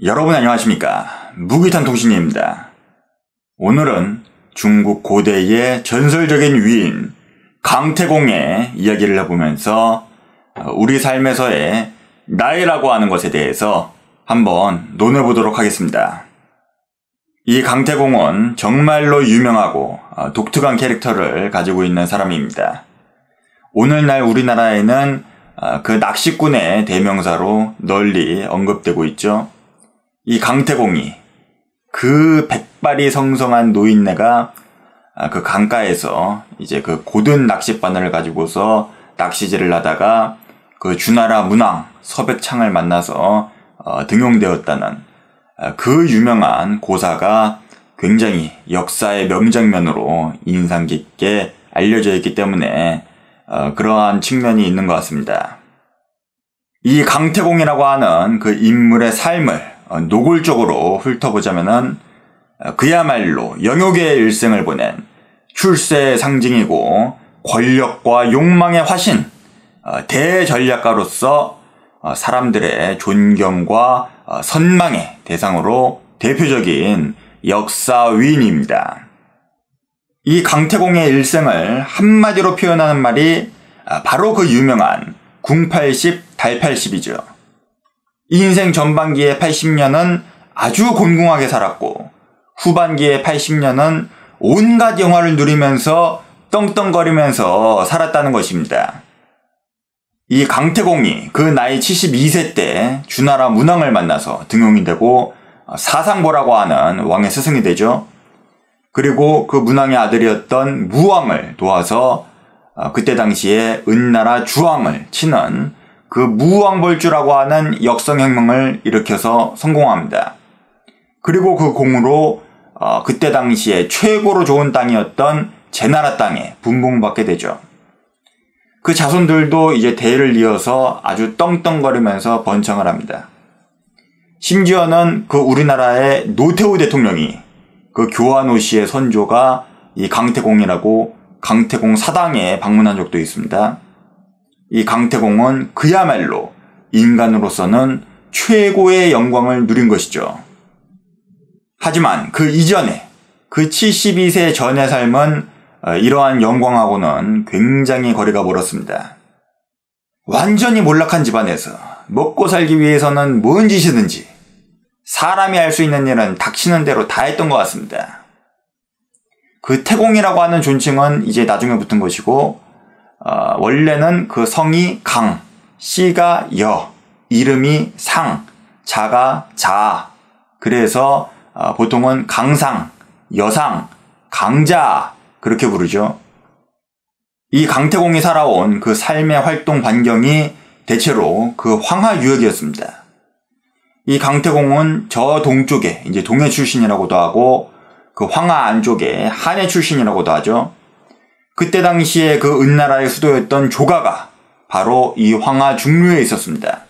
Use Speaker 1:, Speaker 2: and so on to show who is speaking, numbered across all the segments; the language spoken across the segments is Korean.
Speaker 1: 여러분 안녕하십니까? 무기탄 통신입니다. 오늘은 중국 고대의 전설적인 위인 강태공의 이야기를 해보면서 우리 삶에서의 나이라고 하는 것에 대해서 한번 논해보도록 하겠습니다. 이 강태공은 정말로 유명하고 독특한 캐릭터를 가지고 있는 사람입니다. 오늘날 우리나라에는 그 낚시꾼의 대명사로 널리 언급되고 있죠. 이 강태공이 그 백발이 성성한 노인네가 그 강가에서 이제 그 고든 낚싯바늘을 가지고서 낚시질을 하다가 그 주나라 문왕 서백창을 만나서 등용되었다는 그 유명한 고사가 굉장히 역사의 명장면으로 인상 깊게 알려져 있기 때문에 그러한 측면이 있는 것 같습니다. 이 강태공이라고 하는 그 인물의 삶을 노골적으로 훑어보자면은 그야말로 영욕의 일생을 보낸 출세의 상징이고 권력과 욕망의 화신, 대전략가로서 사람들의 존경과 선망의 대상으로 대표적인 역사 위인입니다. 이 강태공의 일생을 한마디로 표현하는 말이 바로 그 유명한 궁80 달80이죠. 인생 전반기의 80년은 아주 곤궁하게 살았고 후반기의 80년은 온갖 영화를 누리면서 떵떵거리면서 살았다는 것입니다. 이 강태공이 그 나이 72세 때 주나라 문왕을 만나서 등용이 되고 사상보라고 하는 왕의 스승이 되죠. 그리고 그 문왕의 아들이었던 무왕을 도와서 그때 당시에 은나라 주왕을 치는 그 무왕벌주라고 하는 역성혁명을 일으켜서 성공합니다. 그리고 그 공으로 그때 당시에 최고로 좋은 땅이었던 제나라 땅에 분봉받게 되죠. 그 자손들도 이제 대를 이어서 아주 떵떵거리면서 번창을 합니다. 심지어는 그 우리나라의 노태우 대통령이 그 교환 오씨의 선조가 이 강태공이라고 강태공 사당에 방문한 적도 있습니다. 이 강태공은 그야말로 인간으로서는 최고의 영광을 누린 것이죠. 하지만 그 이전에 그 72세 전의 삶은 이러한 영광하고는 굉장히 거리가 멀었습니다. 완전히 몰락한 집안에서 먹고 살기 위해서는 뭔 짓이든지 사람이 할 수 있는 일은 닥치는 대로 다 했던 것 같습니다. 그 태공이라고 하는 존칭은 이제 나중에 붙은 것이고 원래는 그 성이 강, 씨가 여, 이름이 상, 자가 자. 그래서 보통은 강상, 여상, 강자 그렇게 부르죠. 이 강태공이 살아온 그 삶의 활동 반경이 대체로 그 황하 유역이었습니다. 이 강태공은 저 동쪽에 이제 동해 출신이라고도 하고 그 황하 안쪽에 한해 출신이라고도 하죠. 그때 당시에 그 은나라의 수도였던 조가가 바로 이 황하 중류에 있었습니다.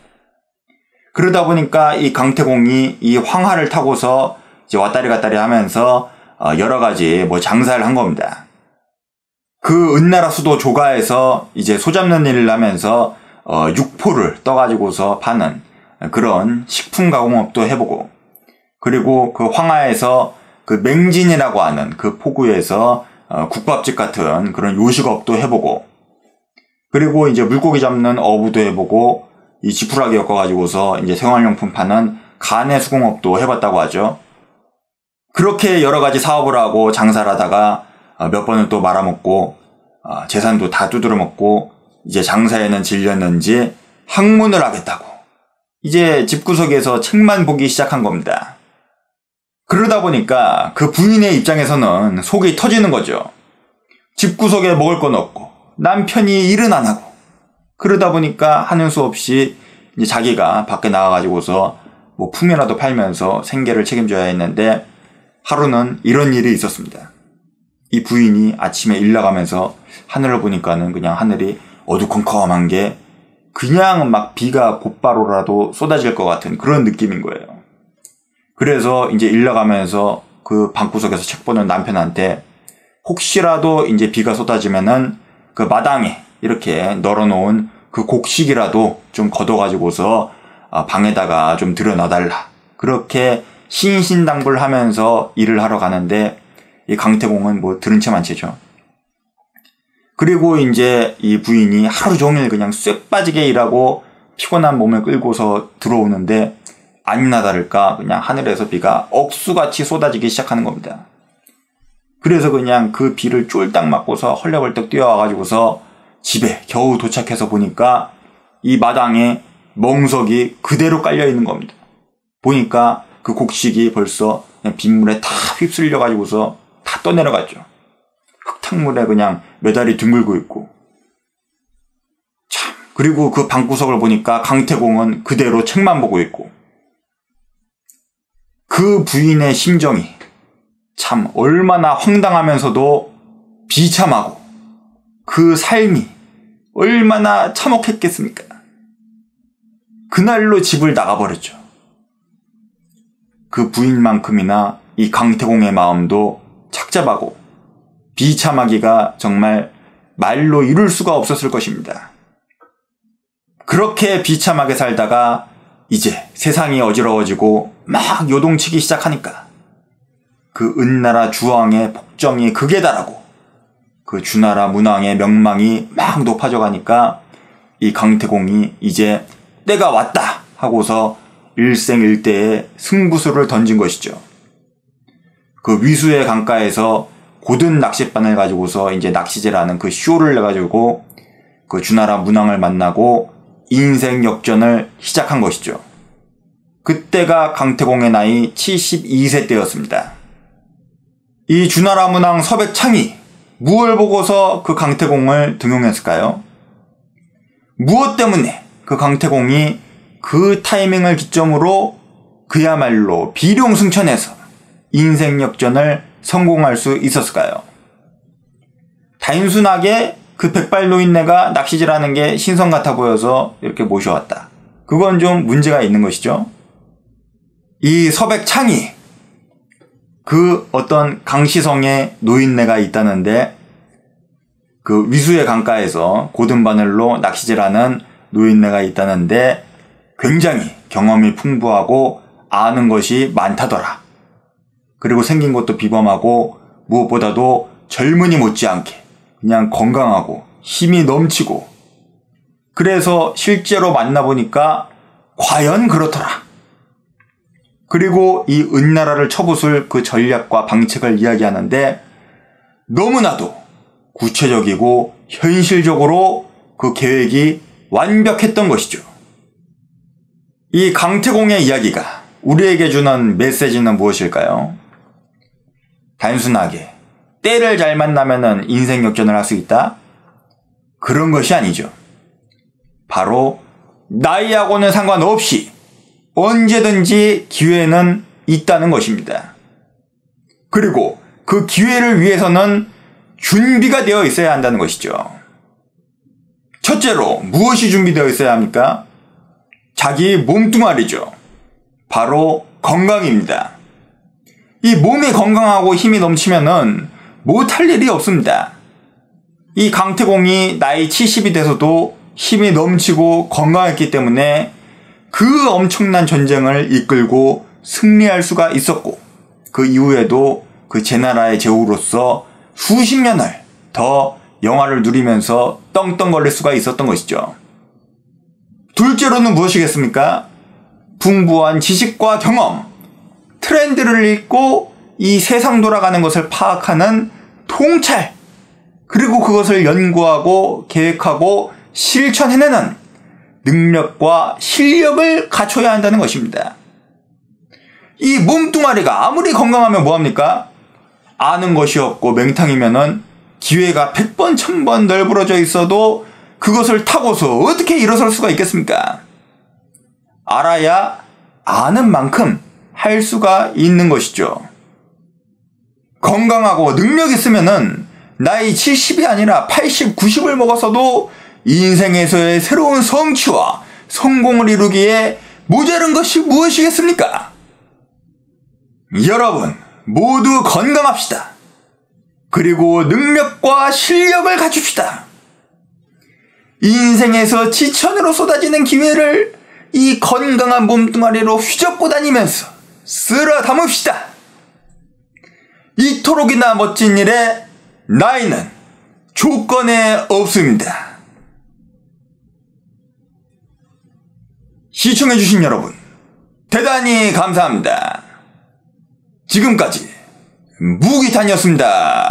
Speaker 1: 그러다 보니까 이 강태공이 이 황하를 타고서 이제 왔다리 갔다리 하면서 여러 가지 장사를 한 겁니다. 그 은나라 수도 조가에서 이제 소잡는 일을 하면서 육포를 떠가지고서 파는 그런 식품 가공업도 해보고, 그리고 그 황하에서 그 맹진이라고 하는 그 포구에서 국밥집 같은 그런 요식업도 해보고, 그리고 이제 물고기 잡는 어부도 해보고, 이 지푸라기 엮어가지고서 이제 생활용품 파는 간의 수공업도 해봤다고 하죠. 그렇게 여러 가지 사업을 하고 장사를 하다가 몇 번은 또 말아먹고 재산도 다 두드려 먹고 이제 장사에는 질렸는지 학문을 하겠다고 이제 집구석에서 책만 보기 시작한 겁니다. 그러다 보니까 그 부인의 입장에서는 속이 터지는 거죠. 집구석에 먹을 건 없고 남편이 일은 안 하고, 그러다 보니까 하는 수 없이 이제 자기가 밖에 나가가지고서 품이라도 팔면서 생계를 책임져야 했는데, 하루는 이런 일이 있었습니다. 이 부인이 아침에 일 나가면서 하늘을 보니까는 그냥 하늘이 어두컴컴한 게 그냥 막 비가 곧바로라도 쏟아질 것 같은 그런 느낌인 거예요. 그래서 이제 일 나가면서 그 방구석에서 책 보는 남편한테 혹시라도 이제 비가 쏟아지면은 그 마당에 이렇게 널어놓은 그 곡식이라도 좀 걷어가지고서 방에다가 좀 들여놔달라. 그렇게 신신당부하면서 일을 하러 가는데 이 강태공은 뭐 들은 채만 채죠. 그리고 이제 이 부인이 하루 종일 그냥 쇠 빠지게 일하고 피곤한 몸을 끌고서 들어오는데 아니나 다를까 그냥 하늘에서 비가 억수같이 쏟아지기 시작하는 겁니다. 그래서 그냥 그 비를 쫄딱 맞고서 헐레벌떡 뛰어와가지고서 집에 겨우 도착해서 보니까 이 마당에 멍석이 그대로 깔려있는 겁니다. 보니까 그 곡식이 벌써 그냥 빗물에 다 휩쓸려가지고서 다 떠내려갔죠. 흙탕물에 그냥 메달이 뒹굴고 있고. 참, 그리고 그 방구석을 보니까 강태공은 그대로 책만 보고 있고. 그 부인의 심정이 참 얼마나 황당하면서도 비참하고 그 삶이 얼마나 참혹했겠습니까? 그날로 집을 나가버렸죠. 그 부인만큼이나 이 강태공의 마음도 착잡하고 비참하기가 정말 말로 이룰 수가 없었을 것입니다. 그렇게 비참하게 살다가 이제 세상이 어지러워지고 막 요동치기 시작하니까 그 은나라 주왕의 폭정이 극에 달하고 그 주나라 문왕의 명망이 막 높아져 가니까 이 강태공이 이제 때가 왔다 하고서 일생일대의 승부수를 던진 것이죠. 그 위수의 강가에서 고든 낚싯바늘 가지고서 이제 낚시질하는 그 쇼를 내가지고 그 주나라 문왕을 만나고 인생 역전을 시작한 것이죠. 그때가 강태공의 나이 72세 때였습니다. 이 주나라 문왕 서백창이 무엇을 보고서 그 강태공을 등용했을까요? 무엇 때문에 그 강태공이 그 타이밍을 기점으로 그야말로 비룡승천해서 인생 역전을 성공할 수 있었을까요? 단순하게 그 백발 노인네가 낚시질하는 게 신선 같아 보여서 이렇게 모셔왔다. 그건 좀 문제가 있는 것이죠. 이 서백창이 그 어떤 강시성의 노인네가 있다는데 그 위수의 강가에서 고든 바늘로 낚시질하는 노인네가 있다는데 굉장히 경험이 풍부하고 아는 것이 많다더라. 그리고 생긴 것도 비범하고 무엇보다도 젊은이 못지않게 그냥 건강하고 힘이 넘치고 그래서 실제로 만나보니까 과연 그렇더라. 그리고 이 은나라를 쳐부술 그 전략과 방책을 이야기하는데 너무나도 구체적이고 현실적으로 그 계획이 완벽했던 것이죠. 이 강태공의 이야기가 우리에게 주는 메시지는 무엇일까요? 단순하게 때를 잘 만나면 인생 역전을 할 수 있다? 그런 것이 아니죠. 바로 나이하고는 상관없이 언제든지 기회는 있다는 것입니다. 그리고 그 기회를 위해서는 준비가 되어 있어야 한다는 것이죠. 첫째로 무엇이 준비되어 있어야 합니까? 자기 몸뚱아리죠. 바로 건강입니다. 이 몸이 건강하고 힘이 넘치면은 못할 일이 없습니다. 이 강태공이 나이 70이 돼서도 힘이 넘치고 건강했기 때문에 그 엄청난 전쟁을 이끌고 승리할 수가 있었고 그 이후에도 그 제나라의 제후로서 수십 년을 더 영화를 누리면서 떵떵거릴 수가 있었던 것이죠. 둘째로는 무엇이겠습니까? 풍부한 지식과 경험, 트렌드를 읽고 이 세상 돌아가는 것을 파악하는 통찰, 그리고 그것을 연구하고 계획하고 실천해내는 능력과 실력을 갖춰야 한다는 것입니다. 이 몸뚱아리가 아무리 건강하면 뭐합니까? 아는 것이 없고 맹탕이면은 기회가 100번 1000번 널브러져 있어도 그것을 타고서 어떻게 일어설 수가 있겠습니까? 알아야 아는 만큼 할 수가 있는 것이죠. 건강하고 능력 있으면은 나이 70이 아니라 80, 90을 먹었어도 인생에서의 새로운 성취와 성공을 이루기에 모자른 것이 무엇이겠습니까? 여러분 모두 건강합시다. 그리고 능력과 실력을 갖춥시다. 인생에서 지천으로 쏟아지는 기회를 이 건강한 몸뚱아리로 휘젓고 다니면서 쓸어 담읍시다. 이토록이나 멋진 일에 나이는 조건에 없습니다. 시청해주신 여러분, 대단히 감사합니다. 지금까지 무기탄이었습니다.